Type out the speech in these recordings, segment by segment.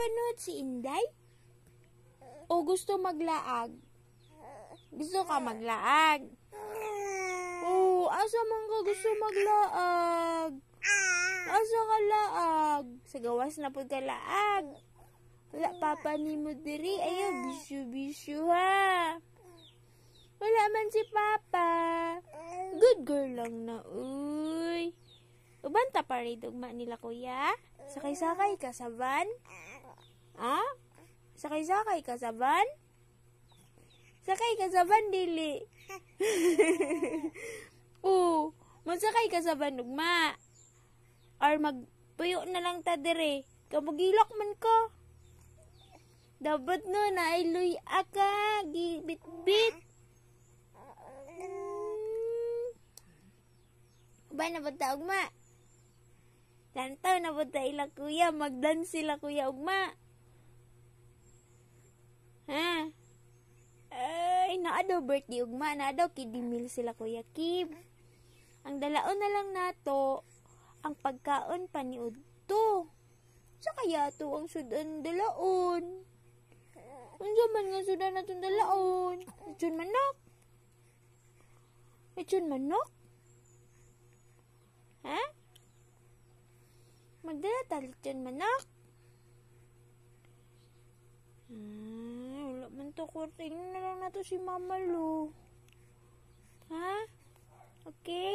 Magpapanood si Inday? O gusto maglaag? Gusto ka maglaag? Oh, asa man ka gusto maglaag? Asa ka laag? Sa gawas na po ka laag. Wala papa ni mo diri. Ayaw, bisyo-bisyo ha. Wala man si papa. Good girl lang na, uy. Ubanta pa rin dugma nila, kuya. Sakay-sakay ka sa van? Ha? Sakay-sakay ka sa van? Sakay ka sa van, dili. Oo, magsakay ka sa van, ugma. Or magpuyo na lang ta dire. Kamugilak man ka. Dapat no, nailuy aka. Gibit-bit. Ba na ba ta, ugma? Lantaw na ba ta ila, kuya? Magdance sila, kuya, ugma. Ha? Ay, naadaw birthday, ugma. Naadaw kidimil sila, kuya Kib. Ang dalaon na lang nato, ang pagkaon paniudto. Sa kaya to ang sudan dalaon? Unsa man nga sudan natong dalaon? Lechon manok? Lechon manok? Ha? Magdala ta lechon manok? Wala man to kurting na lang nato si Mama Lu. Ha? Okay?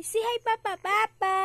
Say hi, Papa. Papa!